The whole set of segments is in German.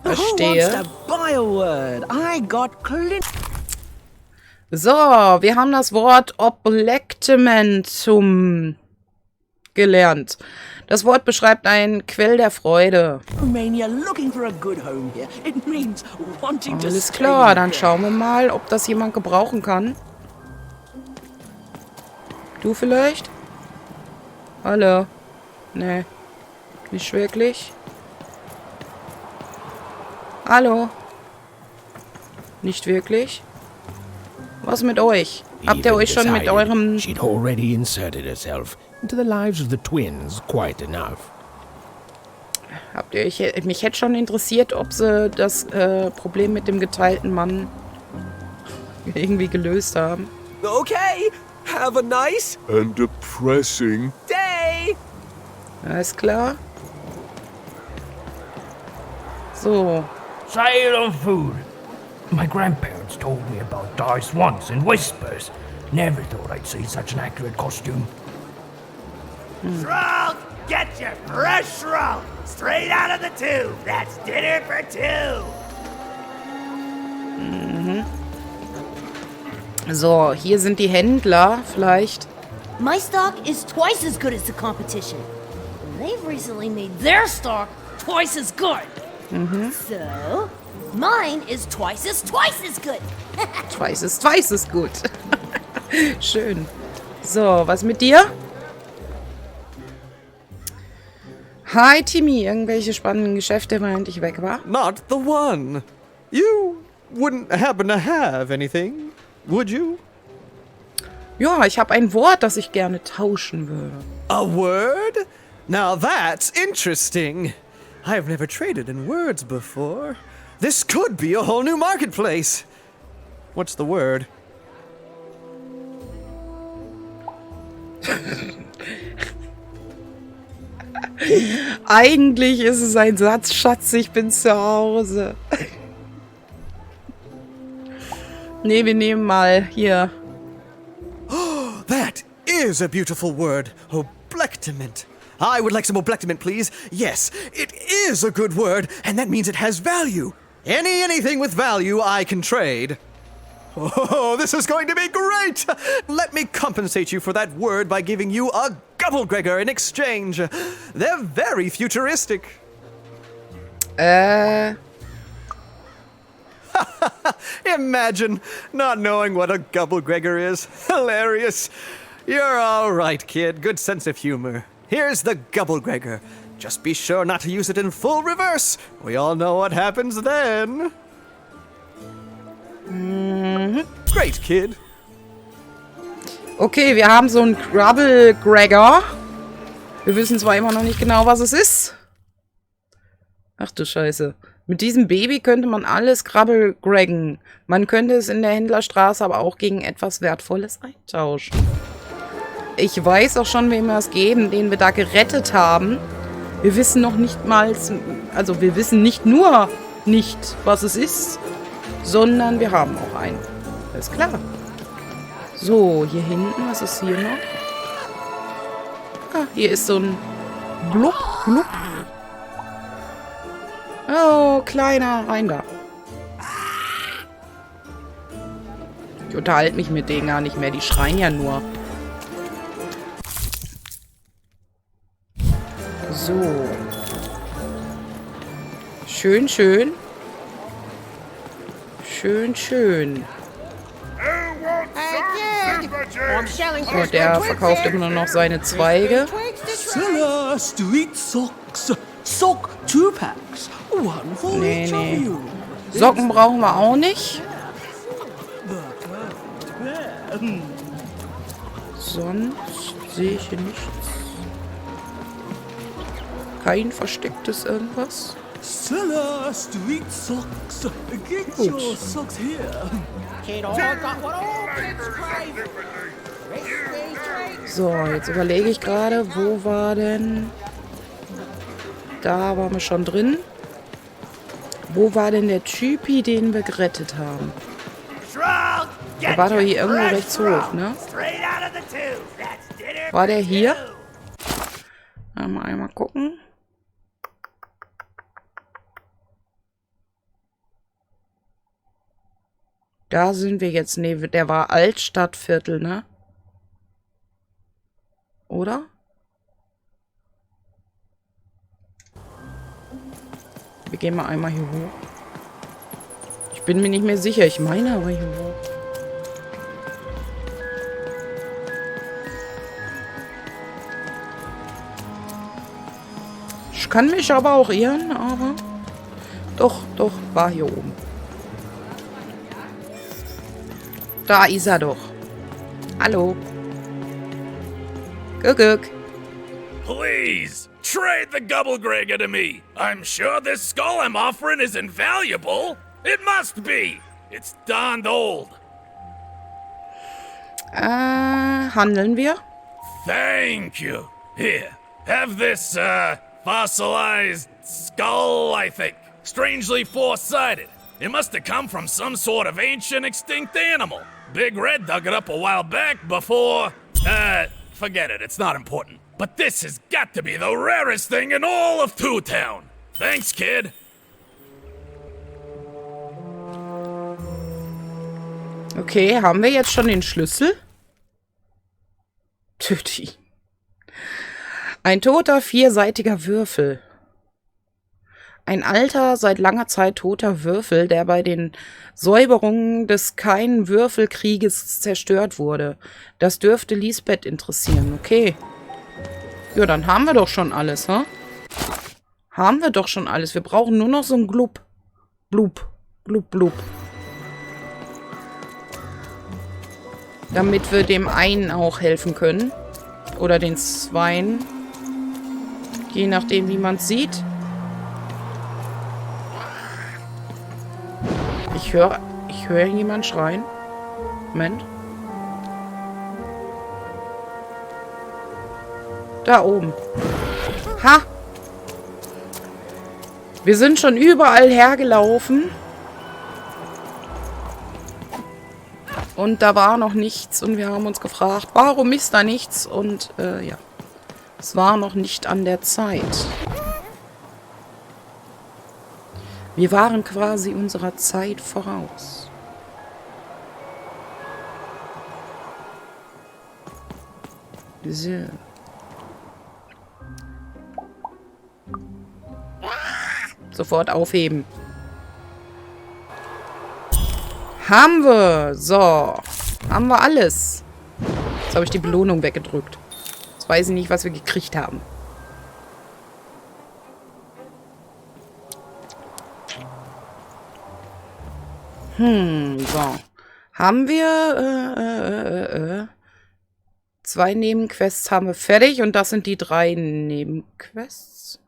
Verstehe. So, wir haben das Wort Oblectamentum gelernt. Das Wort beschreibt einen Quell der Freude. Alles klar, dann schauen wir mal, ob das jemand gebrauchen kann. Du vielleicht? Hallo? Nee. Nicht wirklich. Hallo? Nicht wirklich? Was mit euch? Habt ihr euch schon mit eurem... She'd already inserted herself into the lives of the twins quite enough. Habt ihr euch... Mich hätte schon interessiert, ob sie das Problem mit dem geteilten Mann irgendwie gelöst haben. Okay, have a nice and depressing day. Alles klar. So. Sale of food. My grandparents told me about dice once in whispers. Never thought I'd see such an accurate costume. Shroud, get your fresh shroud straight out of the tube. That's dinner for two. So, hier sind die Händler, vielleicht. My stock is twice as good as the competition. They've recently made their stock twice as good. So, mine is twice as good. Twice as gut. Schön. So, was mit dir? Hi, Timmy. Irgendwelche spannenden Geschäfte, während ich weg war? Not the one. You wouldn't happen to have anything, would you? Ja, ich habe ein Wort, das ich gerne tauschen würde. A word? Now that's interesting. I've never traded in words before. This could be a whole new marketplace. What's the word? Eigentlich ist es ein Satz, Schatz, ich bin zu Hause. Nee, wir nehmen mal hier. That is a beautiful word. Oblectament. I would like some oblectament, please. Yes, it is a good word, and that means it has value. Anything with value I can trade. Oh, this is going to be great! Let me compensate you for that word by giving you a Gubblegregor in exchange. They're very futuristic. Imagine not knowing what a Gubblegregor is. Hilarious. You're all right, kid. Good sense of humor. Here's the Gubblegregor. Just be sure not to use it in full reverse. We all know what happens then. Great, kid. Okay, wir haben so einen Gubblegregor. Wir wissen zwar immer noch nicht genau, was es ist. Ach du Scheiße. Mit diesem Baby könnte man alles Gubblegreggen. Man könnte es in der Händlerstraße aber auch gegen etwas Wertvolles eintauschen. Ich weiß auch schon, wem wir es geben, den wir da gerettet haben. Wir wissen noch nicht mal, also wir wissen nicht nur nicht, was es ist, sondern wir haben auch einen. Alles klar. So, hier hinten, was ist hier noch? Ah, hier ist so ein Blub, Blub. Oh, kleiner, rein da. Ich unterhalte mich mit denen gar nicht mehr, die schreien ja nur. So. Schön, schön. Schön, schön. So, der verkauft immer noch seine Zweige. Nee, nee. Socken brauchen wir auch nicht. Sonst sehe ich hier nichts. Kein verstecktes irgendwas. Gut. So, jetzt überlege ich gerade, wo war denn... Da waren wir schon drin. Wo war denn der Typi, den wir gerettet haben? Der war doch hier irgendwo rechts hoch, ne? War der hier? einmal gucken. Da sind wir jetzt. Nee, der war Altstadtviertel, ne? Oder? Wir gehen mal einmal hier hoch. Ich bin mir nicht mehr sicher. Ich meine aber hier hoch. Ich kann mich aber auch irren, aber... Doch, war hier oben. Da ist er doch. Hallo. Guck. Please, trade the Gubblegregger to me. I'm sure this skull I'm offering is invaluable. It must be. It's darned old. Handeln wir? Thank you. Here, have this, fossilized skull, I think. Strangely four-sided. It must have come from some sort of ancient extinct animal. Big Red dug it up a while back before... forget it, it's not important. But this has got to be the rarest thing in all of Two Town. Thanks, kid. Okay, haben wir jetzt schon den Schlüssel? Töte ihn. Ein toter, vierseitiger Würfel. Ein alter, seit langer Zeit toter Würfel, der bei den Säuberungen des Kein-Würfelkrieges zerstört wurde. Das dürfte Lisbeth interessieren. Okay. Ja, dann haben wir doch schon alles, hä? Haben wir doch schon alles. Wir brauchen nur noch so ein Glub. Blub. Blub, blub. Damit wir dem einen auch helfen können. Oder den zweien. Je nachdem, wie man es sieht. Ich höre jemanden schreien. Moment. Da oben. Ha! Wir sind schon überall hergelaufen. Und da war noch nichts. Und wir haben uns gefragt, warum ist da nichts? Und ja. Es war noch nicht an der Zeit. Wir waren quasi unserer Zeit voraus. So. Sofort aufheben. Haben wir. So. Haben wir alles. Jetzt habe ich die Belohnung weggedrückt. Jetzt weiß ich nicht, was wir gekriegt haben. So. Haben wir 2 Nebenquests haben wir fertig und das sind die 3 Nebenquests.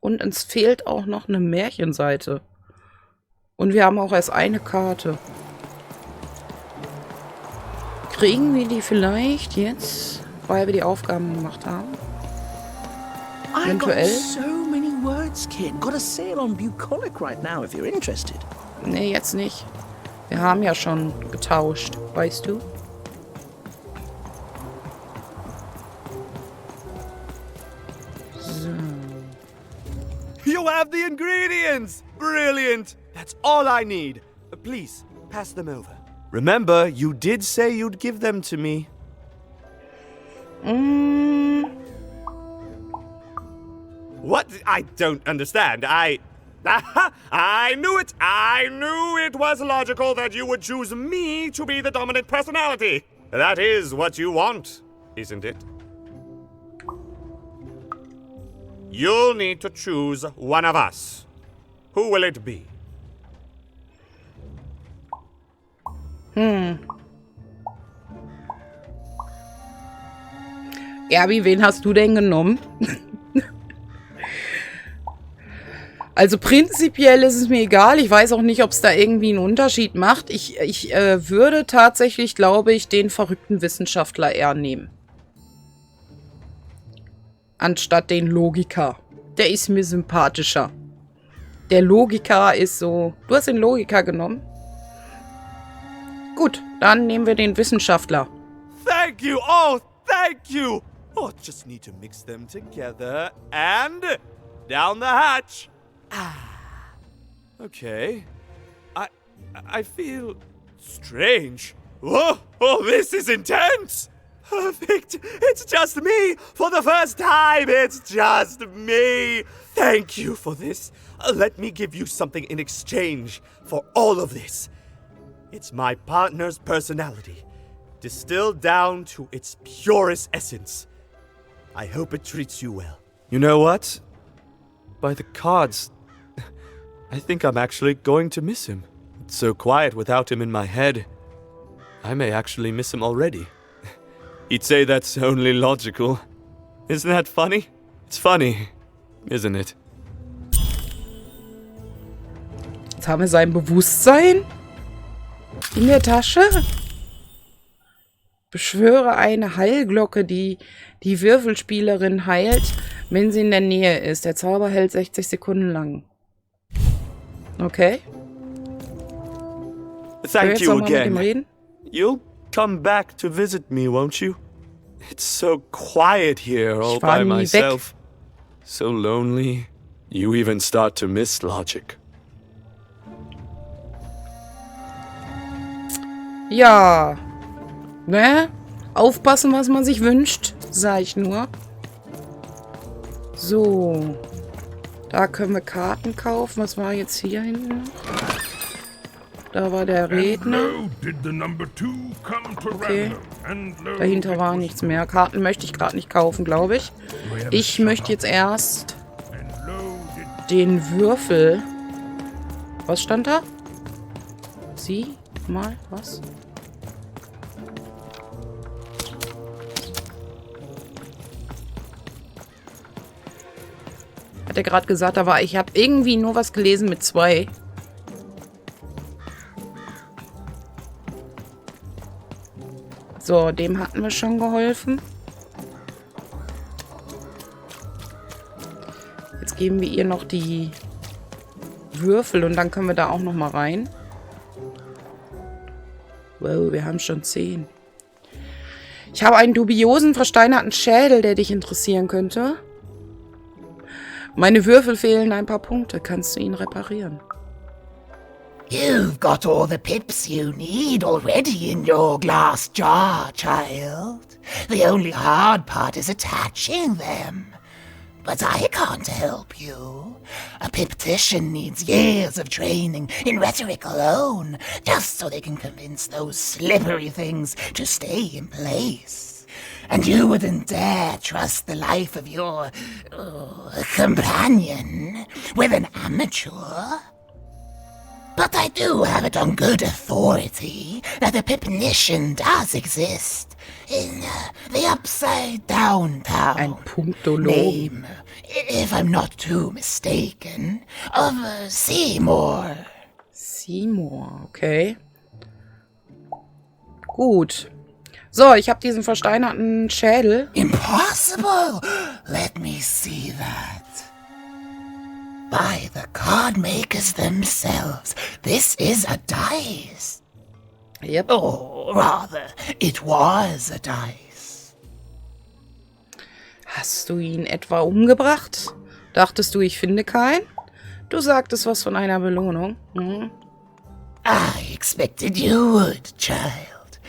Und uns fehlt auch noch eine Märchenseite. Und wir haben auch erst eine Karte. Kriegen wir die vielleicht jetzt, weil wir die Aufgaben gemacht haben? Eventuell. Words, kid. Got a sale on bucolic right now if you're interested. Nee, jetzt nicht. Wir haben ja schon getauscht, weißt du? So. You have the ingredients! Brilliant! That's all I need. Please, pass them over. Remember, you did say you'd give them to me. What? I don't understand. I knew it! I knew it was logical that you would choose me to be the dominant personality. That is what you want, isn't it? You'll need to choose one of us. Who will it be? Erbi, wen hast du denn genommen? Also prinzipiell ist es mir egal. Ich weiß auch nicht, ob es da irgendwie einen Unterschied macht. Ich würde tatsächlich, glaube ich, den verrückten Wissenschaftler eher nehmen. Anstatt den Logiker. Der ist mir sympathischer. Der Logiker ist so... Du hast den Logiker genommen? Gut, dann nehmen wir den Wissenschaftler. Thank you! Oh, thank you! Oh, just need to mix them together and down the hatch. Okay. I feel strange. Whoa, oh, this is intense. Perfect. It's just me. For the first time, it's just me. Thank you for this. Let me give you something in exchange for all of this. It's my partner's personality, distilled down to its purest essence. I hope it treats you well. You know what? By the cards, I think I'm actually going to miss him. It's so quiet without him in my head. I may actually miss him already. He'd say that's only logical. Isn't that funny? It's funny, isn't it? Jetzt haben wir sein Bewusstsein in der Tasche. Beschwöre eine Heilglocke, die die Würfelspielerin heilt, wenn sie in der Nähe ist. Der Zauber hält 60 Sekunden lang. Okay. Thank you Mit dem again. reden? You'll come back to visit me, won't you? It's so quiet here all Ich war by nie myself. So lonely. You even start to miss logic. Ja. Ne? Aufpassen, was man sich wünscht, sag ich nur. So. Da können wir Karten kaufen. Was war jetzt hier hinten noch? Da war der Redner. Okay. Dahinter war nichts mehr. Karten möchte ich gerade nicht kaufen, glaube ich. Ich möchte jetzt erst den Würfel. Was stand da? Sieh mal, was? Hat er gerade gesagt, da war ich habe irgendwie nur was gelesen mit 2. So, dem hatten wir schon geholfen. Jetzt geben wir ihr noch die Würfel und dann können wir da auch noch mal rein. Wow, wir haben schon 10. Ich habe einen dubiosen, versteinerten Schädel, der dich interessieren könnte. Meine Würfel fehlen ein paar Punkte. Kannst du ihn reparieren? You've got all the pips you need already in your glass jar, child. The only hard part is attaching them. But I can't help you. A piptician needs years of training in rhetoric alone, just so they can convince those slippery things to stay in place. And you wouldn't dare trust the life of your companion with an amateur. But I do have it on good authority that a pipnician does exist in the upside-down town. Ein Punktologen. Name, if I'm not too mistaken, of Seymour. Seymour, okay. Gut. So, ich habe diesen versteinerten Schädel. Impossible! Let me see that. By the card makers themselves, this is a dice. Yep. Or rather, it was a dice. Hast du ihn etwa umgebracht? Dachtest du, ich finde keinen? Du sagtest was von einer Belohnung. Hm? I expected you would, child.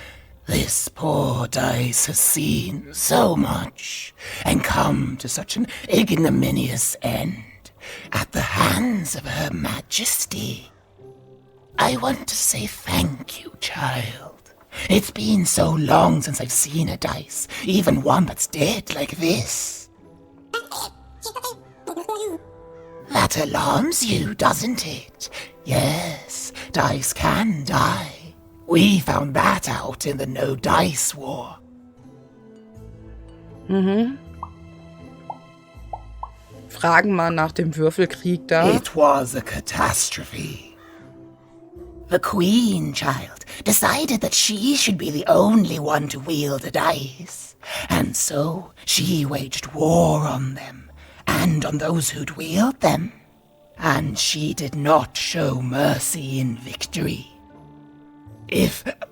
This poor dice has seen so much and come to such an ignominious end at the hands of Her Majesty. I want to say thank you, child. It's been so long since I've seen a dice, even one that's dead like this. That alarms you, doesn't it? Yes, dice can die. We found that out in the No Dice War. Fragen mal nach dem Würfelkrieg da. It was a catastrophe. The Queen, child, decided that she should be the only one to wield a dice. And so she waged war on them, and on those who'd wield them. And she did not show mercy in victory.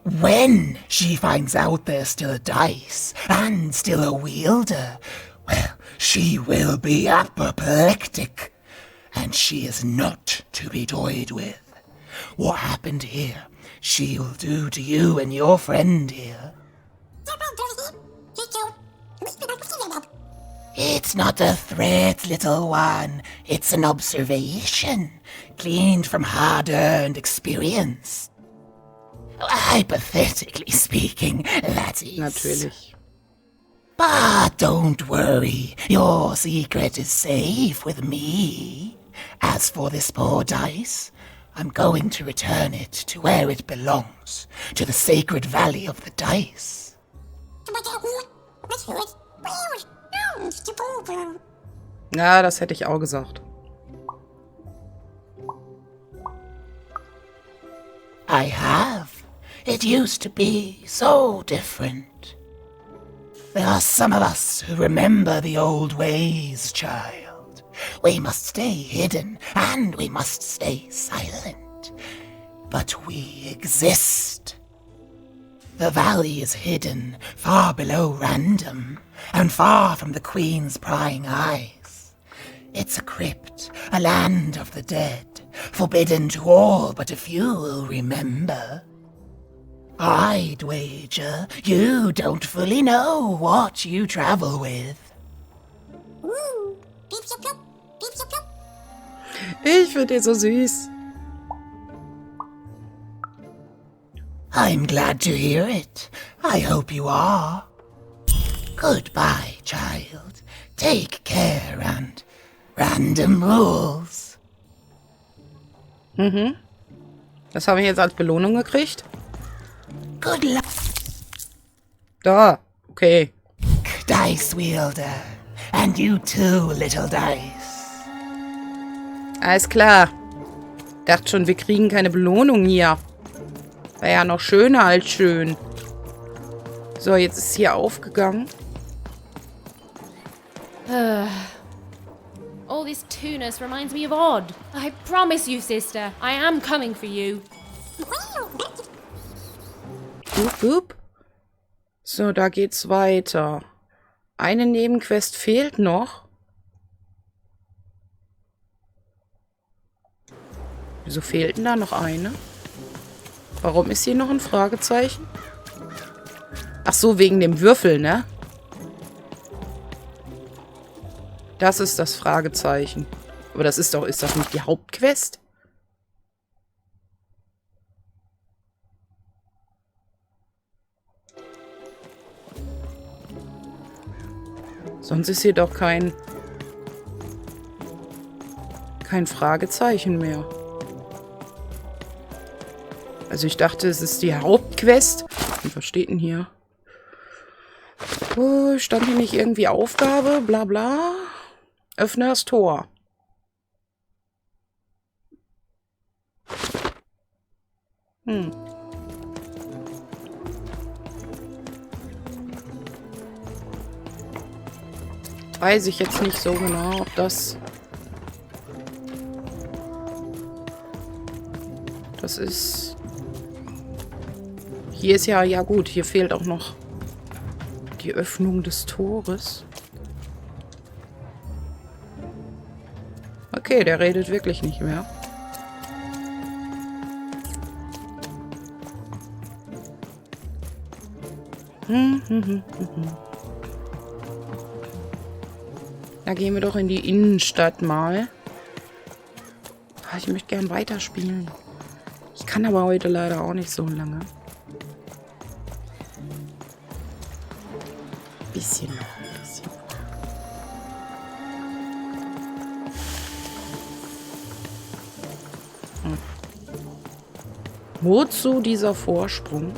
When she finds out there's still a dice and still a wielder, well, she will be apoplectic. And she is not to be toyed with. What happened here, she'll do to you and your friend here. It's not a threat, little one. It's an observation, gleaned from hard-earned experience. Hypothetically speaking, that is. Natürlich. But don't worry, your secret is safe with me. As for this poor dice, I'm going to return it to where it belongs, to the sacred valley of the dice. Ja, das hätte ich auch gesagt. I have. It used to be so different. There are some of us who remember the old ways, child. We must stay hidden and we must stay silent. But we exist. The valley is hidden far below random and far from the Queen's prying eyes. It's a crypt, a land of the dead, forbidden to all but a few will remember. I'd wager you don't fully know what you travel with. Ich finde ihn so süß. I'm glad to hear it. I hope you are. Goodbye, child. Take care and random rules. Mhm. Das habe ich jetzt als Belohnung gekriegt. Good luck, Da. Okay. dice wielder. And you too, little dice. Alles klar. Dachte schon, wir kriegen keine Belohnung hier. Wäre ja noch schöner als schön. So, jetzt ist hier aufgegangen. All this tunus reminds me of Odd. I promise you, sister, I am coming for you. Boop, boop. So, da geht's weiter. Eine Nebenquest fehlt noch. Wieso fehlt denn da noch eine? Warum ist hier noch ein Fragezeichen? Ach so, wegen dem Würfel, ne? Das ist das Fragezeichen. Aber das ist das nicht die Hauptquest? Sonst ist hier doch kein Fragezeichen mehr. Also ich dachte, es ist die Hauptquest. Und was steht denn hier? Oh, stand hier nicht irgendwie Aufgabe? Bla bla. Öffne das Tor. Weiß ich jetzt nicht so genau, ob das ist. Hier ist ja gut, hier fehlt auch noch die Öffnung des Tores. Okay, der redet wirklich nicht mehr. Da gehen wir doch in die Innenstadt mal. Ich möchte gern weiterspielen. Ich kann aber heute leider auch nicht so lange. Bisschen noch, ein bisschen. Wozu dieser Vorsprung?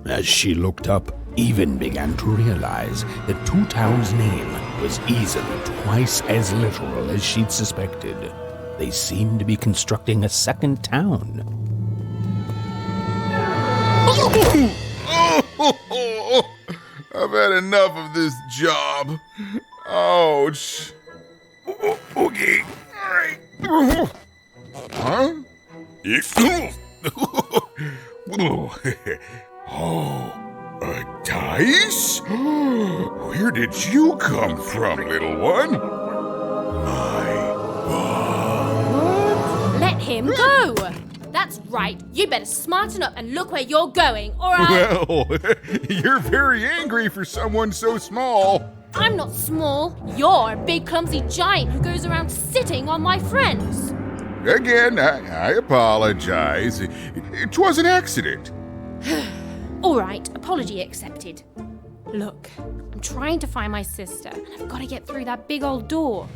As she looked up, Even began to realize that Two Town's name was easily twice as literal as she'd suspected. They seemed to be constructing a second town. I've had enough of this job. Ouch. Okay. All right. Huh? Oh, a dice? Where did you come from, little one? My God. Let him go! That's right. You better smarten up and look where you're going, or I'll... Well, you're very angry for someone so small. I'm not small. You're a big clumsy giant who goes around sitting on my friends. Again, I apologize. It was an accident. All right, apology accepted. Look, I'm trying to find my sister, and I've got to get through that big old door.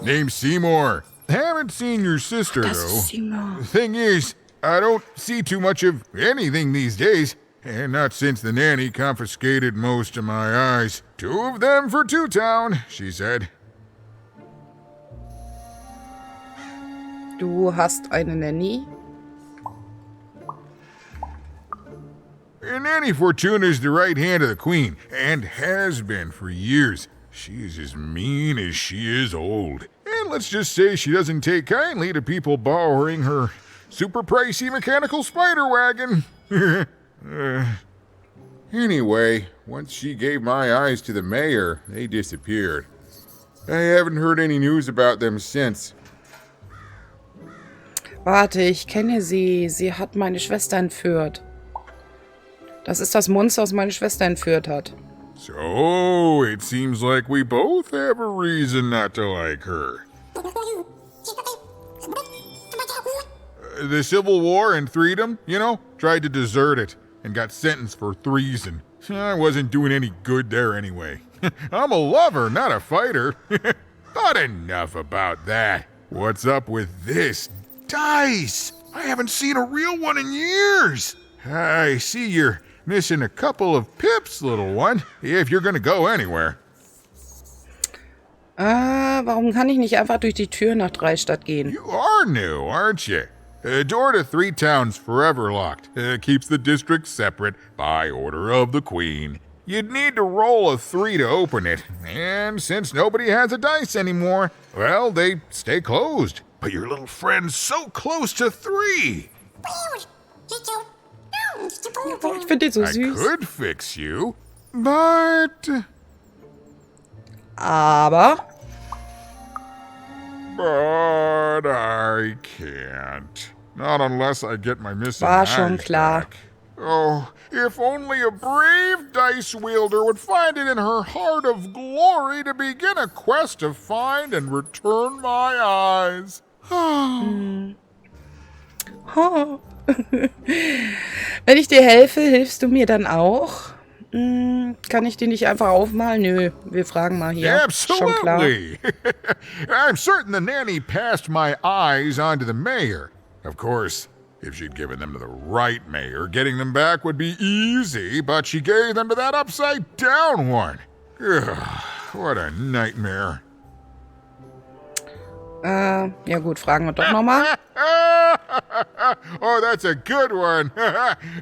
Name's Seymour. Haven't seen your sister, Das though. ist Seymour. Thing is, I don't see too much of anything these days. And not since the nanny confiscated most of my eyes. 2 of them for Two Town, she said. Du hast eine Nanny? Nanny Fortuna's the right hand of the queen, and has been for years. She's as mean as she is old. And let's just say she doesn't take kindly to people borrowing her super pricey mechanical spider wagon. Anyway, once she gave my eyes to the mayor, they disappeared. I haven't heard any news about them since. Warte, ich kenne sie. Sie hat meine Schwester entführt. Das ist das Monster, das meine Schwester entführt hat. So, it seems like we both have a reason not to like her. The Civil War and Freedom, you know, tried to desert it and got sentenced for treason. I wasn't doing any good there anyway. I'm a lover, not a fighter. But enough about that. What's up with this dice? I haven't seen a real one in years. I see you're missing a couple of pips, little one, if you're gonna go anywhere. Warum kann ich nicht einfach durch die Tür nach Dreistadt gehen? You are new, aren't you? Door to Three Town's forever locked. Keeps the district separate by order of the queen. You'd need to roll a 3 to open it, and since nobody has a dice anymore, well, they stay closed. But your little friend's so close to 3. Ich finde den so I süß. could fix you, but Aber... I can't. Not unless I get my missing War schon eyes klar. back. Oh, if only a brave dice wielder would find it in her heart of glory to begin a quest to find and return my eyes. Wenn ich dir helfe, hilfst du mir dann auch? Kann ich die nicht einfach aufmalen? Nö, wir fragen mal hier. Schon klar. Absolutely. I'm certain the nanny passed my eyes on to the mayor. Of course, if she'd given them to the right mayor, getting them back would be easy, but she gave them to that upside-down one. Ugh, what a nightmare. Ja gut, fragen wir doch nochmal. Oh, that's a good one.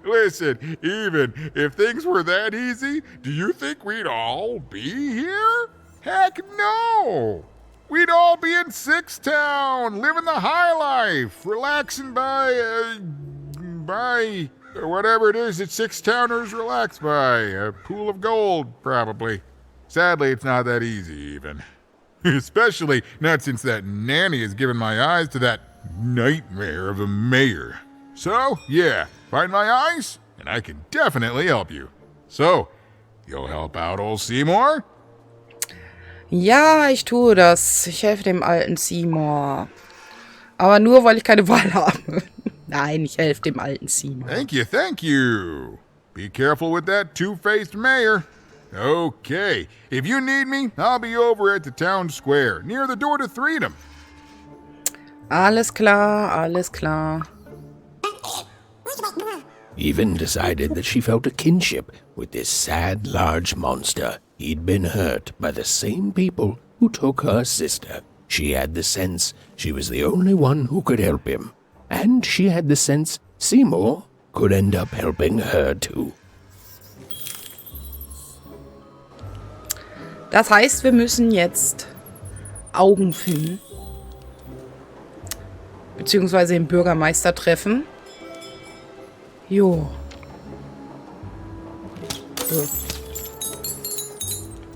Listen, even if things were that easy, do you think we'd all be here? Heck no! We'd all be in Sixtown, living the high life, relaxing by whatever it is that Sixtowners relax by. A pool of gold, probably. Sadly, it's not that easy, even. Especially not since that nanny has given my eyes to that nightmare of a mayor. So, yeah, find my eyes, and I can definitely help you. So, you'll help out old Seymour? Ja, ich tue das. Ich helfe dem alten Seymour. Aber nur, weil ich keine Wahl habe. Nein, ich helfe dem alten Seymour. Thank you, thank you. Be careful with that two-faced mayor. Okay, if you need me, I'll be over at the town square, near the door to Freedom. Alles klar, alles klar. Even decided that she felt a kinship with this sad, large monster. He'd been hurt by the same people who took her sister. She had the sense she was the only one who could help him. And she had the sense Seymour could end up helping her too. Das heißt, wir müssen jetzt Augen finden. Beziehungsweise den Bürgermeister treffen. Jo. So.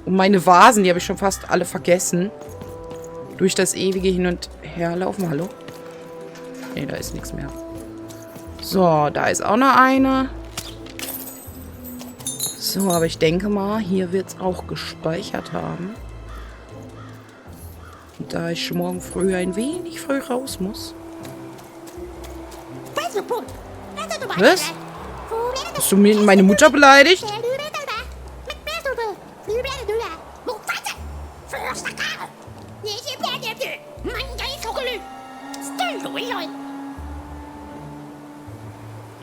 Und meine Vasen, die habe ich schon fast alle vergessen. Durch das ewige Hin- und Herlaufen. Hallo? Ne, da ist nichts mehr. So, da ist auch noch eine. So, aber ich denke mal, hier wird es auch gespeichert haben. Und da ich morgen früh ein wenig früh raus muss. Was? Hast du meine Mutter beleidigt?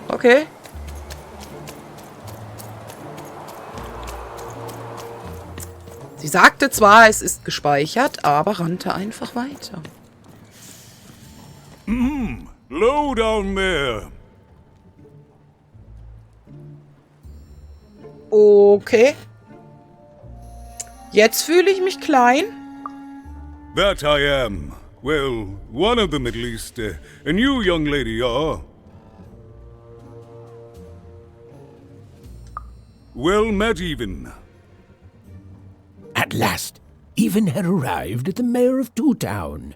Okay. Sie sagte zwar, es ist gespeichert, aber rannte einfach weiter. Low down there. Okay. Jetzt fühle ich mich klein. That I am. Well, one of them at least. And you, young lady, are... Well met, even. At last, Even had arrived at the mayor of Two Town,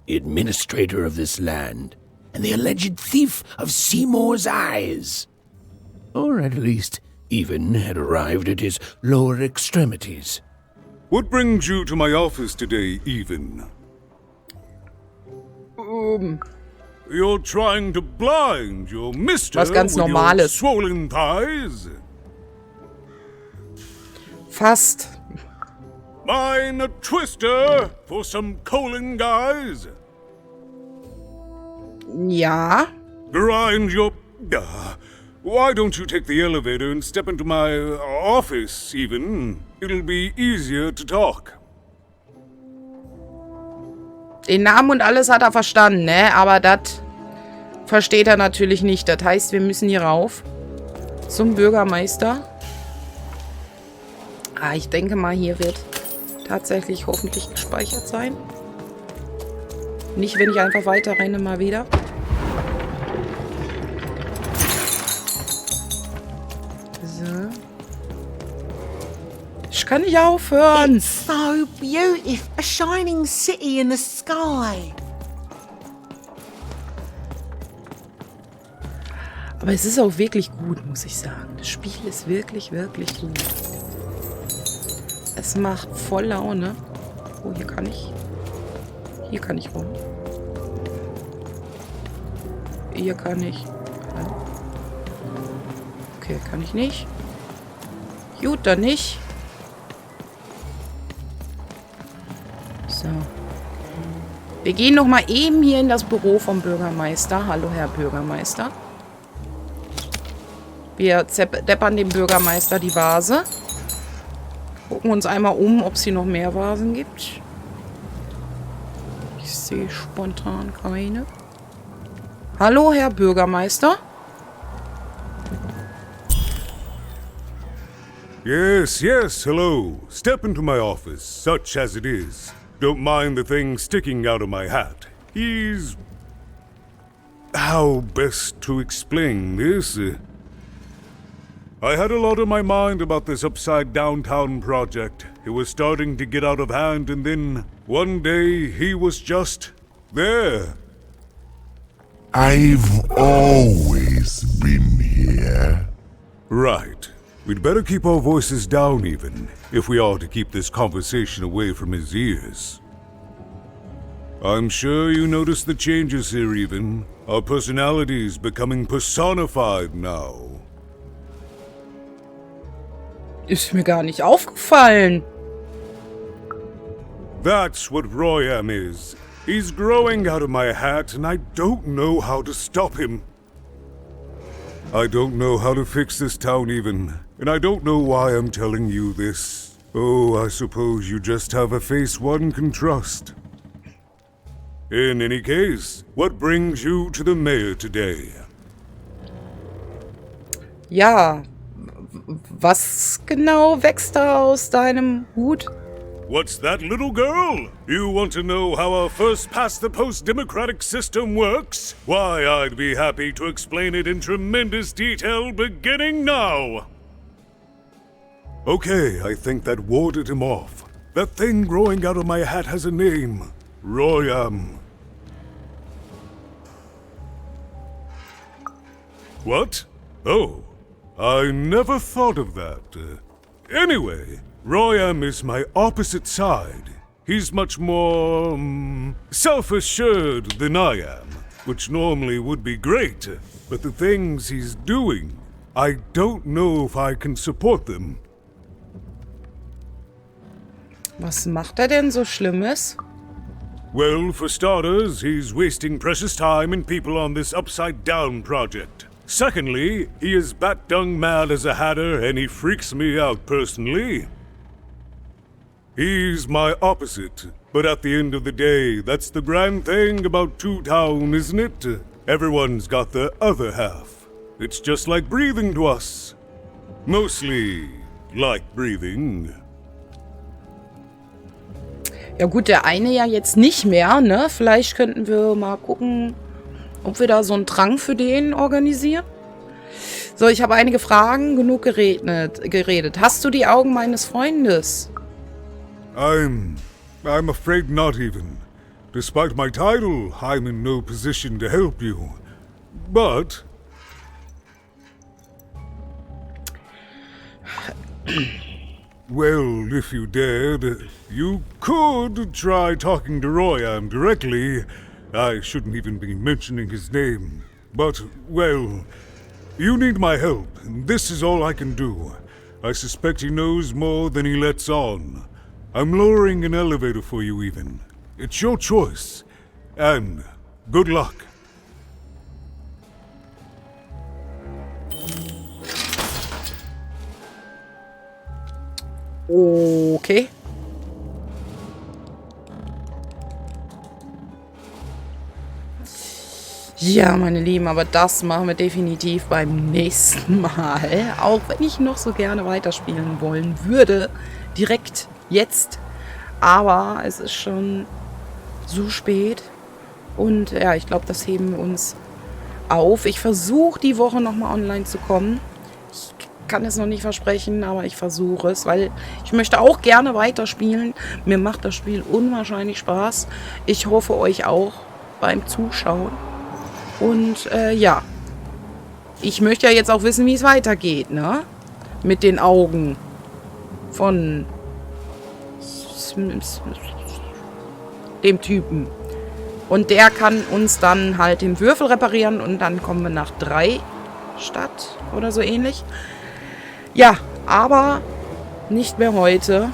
the administrator of this land, and the alleged thief of Seymour's eyes. Or at least, Even had arrived at his lower extremities. What brings you to my office today, Even? You're trying to blind your mister Was ganz with your Normales. swollen thighs? Fast. Mine a twister for some colon guys? Ja. Grind your... why don't you take the elevator and step into my office, Even? It'll be easier to talk. Den Namen und alles hat er verstanden, ne? Aber das versteht er natürlich nicht. Das heißt, wir müssen hier rauf. Zum Bürgermeister. Ah, ich denke mal, hier wird tatsächlich hoffentlich gespeichert sein. Nicht, wenn ich einfach weiter renne, mal wieder. So. Ich kann nicht aufhören. It's so beautiful. A shining city in the sky. Aber es ist auch wirklich gut, muss ich sagen. Das Spiel ist wirklich, wirklich gut. Es macht voll Laune. Oh, hier kann ich. Hier kann ich rum. Hier kann ich. Okay, kann ich nicht. Gut, dann nicht. So. Wir gehen noch mal eben hier in das Büro vom Bürgermeister. Hallo, Herr Bürgermeister. Wir deppern dem Bürgermeister die Vase. Gucken uns einmal um, ob es hier noch mehr Vasen gibt. Ich sehe spontan keine. Hallo, Herr Bürgermeister. Yes, yes, hello. Step into my office, such as it is. Don't mind the thing sticking out of my hat. He's... how best to explain this? I had a lot on my mind about this upside downtown project. It was starting to get out of hand, and then one day he was just there. I've always been here. Right. We'd better keep our voices down, Even, if we are to keep this conversation away from his ears. I'm sure you noticed the changes here, Even. Our personalities becoming personified now. Ist mir gar nicht aufgefallen. That's what Royam is. He's growing out of my hat, and I don't know how to stop him. I don't know how to fix this town, Even, and I don't know why I'm telling you this. Oh, I suppose you just have a face one can trust. In any case, what brings you to the mayor today? Ja, was genau wächst da aus deinem Hut? What's that, little girl? You want to know how our first-past-the-post democratic system works? Why, I'd be happy to explain it in tremendous detail beginning now. Okay, I think that warded him off. That thing growing out of my hat has a name. Royam. What? Oh, I never thought of that. Anyway, Royam is my opposite side. He's much more, self-assured than I am, which normally would be great, but the things he's doing, I don't know if I can support them. Was macht denn so Schlimmes? Well, for starters, he's wasting precious time and people on this upside-down project. Secondly, he is bat-dung mad as a hatter and he freaks me out personally. He's my opposite, but at the end of the day, that's the grand thing about Two Town, isn't it? Everyone's got the other half. It's just like breathing to us. Mostly like breathing. Ja gut, der eine ja jetzt nicht mehr, ne? Vielleicht könnten wir mal gucken, ob wir da so einen Drang für den organisieren. So, ich habe einige Fragen, genug geredet. Hast du die Augen meines Freundes? I'm afraid not even. Despite my title, I'm in no position to help you. But... well, if you dared, you could try talking to Royam directly. I shouldn't even be mentioning his name. But, well, you need my help, and this is all I can do. I suspect he knows more than he lets on. I'm lowering an elevator for you even. It's your choice. And good luck. Okay. Ja, meine Lieben, aber das machen wir definitiv beim nächsten Mal. Auch wenn ich noch so gerne weiterspielen wollen würde. Direkt jetzt. Aber es ist schon so spät. Und ja, ich glaube, das heben wir uns auf. Ich versuche die Woche nochmal online zu kommen. Ich kann es noch nicht versprechen, aber ich versuche es, weil ich möchte auch gerne weiterspielen. Mir macht das Spiel unwahrscheinlich Spaß. Ich hoffe, euch auch beim Zuschauen. Und ja, ich möchte ja jetzt auch wissen, wie es weitergeht, ne? Mit den Augen von dem Typen. Und der kann uns dann halt den Würfel reparieren und dann kommen wir nach 3 Stadt oder so ähnlich. Ja, aber nicht mehr heute.